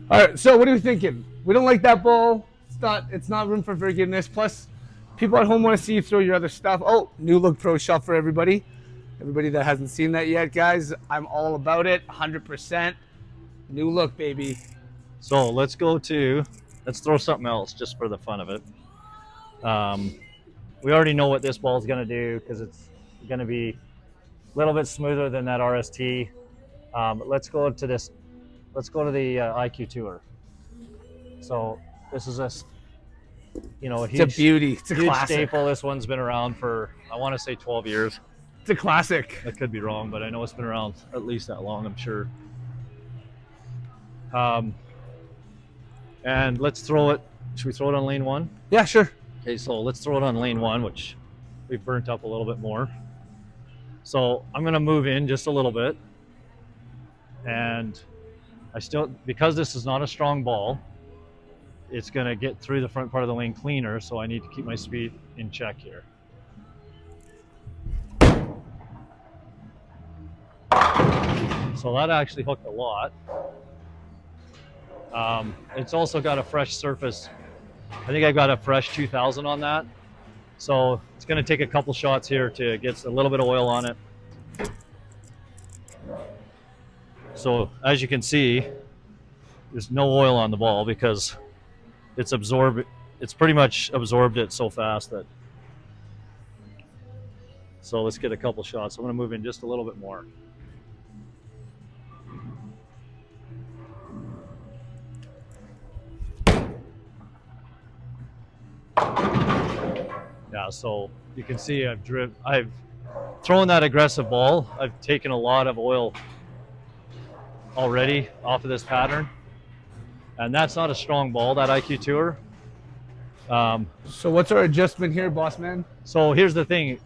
All right, so what are we thinking? We don't like that ball. It's not room for forgiveness. Plus, people at home want to see you throw your other stuff. Oh, new look pro shop for everybody. Everybody that hasn't seen that yet, guys, I'm all about it. 100%. New look, baby. So let's throw something else just for the fun of it. We already know what this ball is going to do because it's going to be a little bit smoother than that RST. Let's go to this. Let's go to the IQ Tour. So this is a It's a beauty. It's a huge classic. staple. This one's been around for, I want to say, 12 years. It's a classic. I could be wrong, but I know it's been around at least that long, I'm sure. And let's throw it. Should we throw it on lane one? Yeah, sure. Okay, so let's throw it on lane one, which we've burnt up a little bit more. So I'm going to move in just a little bit. And because this is not a strong ball, it's going to get through the front part of the lane cleaner, so I need to keep my speed in check here. So that actually hooked a lot. It's also got a fresh surface. I think I got a fresh 2000 on that. So it's going to take a couple shots here to get a little bit of oil on it. So as you can see, there's no oil on the ball because it's pretty much absorbed it so fast that. So let's get a couple shots. I'm going to move in just a little bit more. Yeah, so you can see I've thrown that aggressive ball. I've taken a lot of oil already off of this pattern. And that's not a strong ball, that IQ Tour. So what's our adjustment here, boss man? So here's the thing,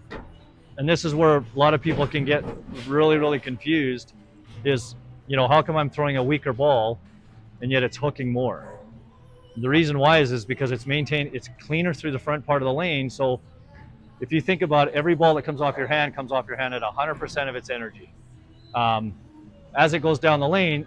and this is where a lot of people can get really, really confused, is, how come I'm throwing a weaker ball and yet it's hooking more? The reason why is because it's cleaner through the front part of the lane. So if you think about it, every ball that comes off your hand at 100% of its energy. As it goes down the lane,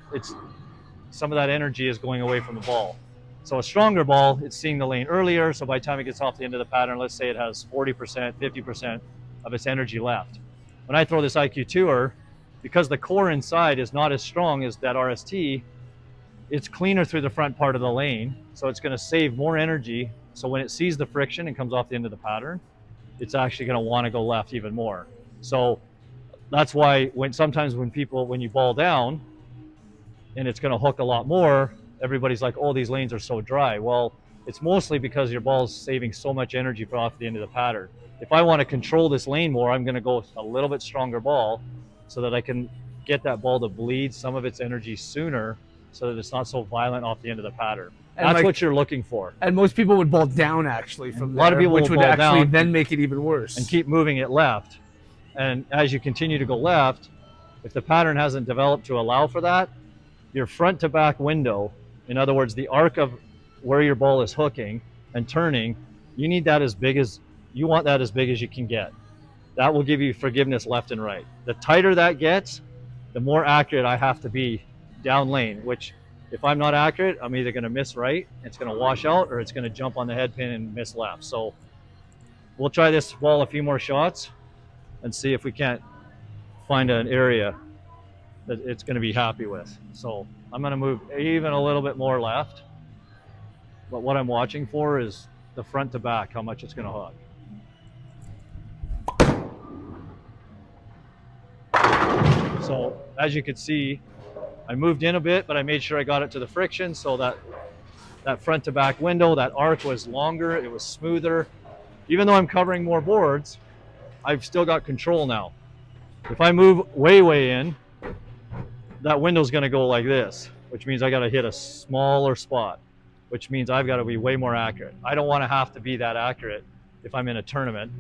some of that energy is going away from the ball. So a stronger ball, it's seeing the lane earlier. So by the time it gets off the end of the pattern, let's say it has 40%, 50% of its energy left. When I throw this IQ Tour, because the core inside is not as strong as that RST, it's cleaner through the front part of the lane. So it's going to save more energy. So when it sees the friction and comes off the end of the pattern, it's actually going to want to go left even more. So that's why sometimes when you ball down and it's going to hook a lot more, everybody's like, oh, these lanes are so dry. Well, it's mostly because your ball's saving so much energy off the end of the pattern. If I want to control this lane more, I'm going to go a little bit stronger ball so that I can get that ball to bleed some of its energy sooner so that it's not so violent off the end of the pattern. And that's what you're looking for. And most people would ball down actually from there, a lot of people which would would actually down then make it even worse. And keep moving it left. And as you continue to go left, if the pattern hasn't developed to allow for that, your front to back window, in other words, the arc of where your ball is hooking and turning, you want that as big as you can get. That will give you forgiveness left and right. The tighter that gets, the more accurate I have to be down lane, which if I'm not accurate, I'm either going to miss right, it's going to wash out, or it's going to jump on the head pin and miss left. So we'll try this ball a few more shots and see if we can't find an area that it's going to be happy with. So I'm going to move even a little bit more left. But what I'm watching for is the front to back, how much it's going to hook. So as you can see, I moved in a bit, but I made sure I got it to the friction so that front to back window, that arc was longer, it was smoother. Even though I'm covering more boards, I've still got control now. If I move way in, that window's going to go like this, which means I got to hit a smaller spot, which means I've got to be way more accurate. I don't want to have to be that accurate if I'm in a tournament.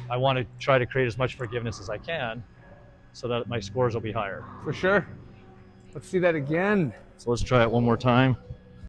I want to try to create as much forgiveness as I can so that my scores will be higher. For sure. Let's see that again. So let's try it one more time.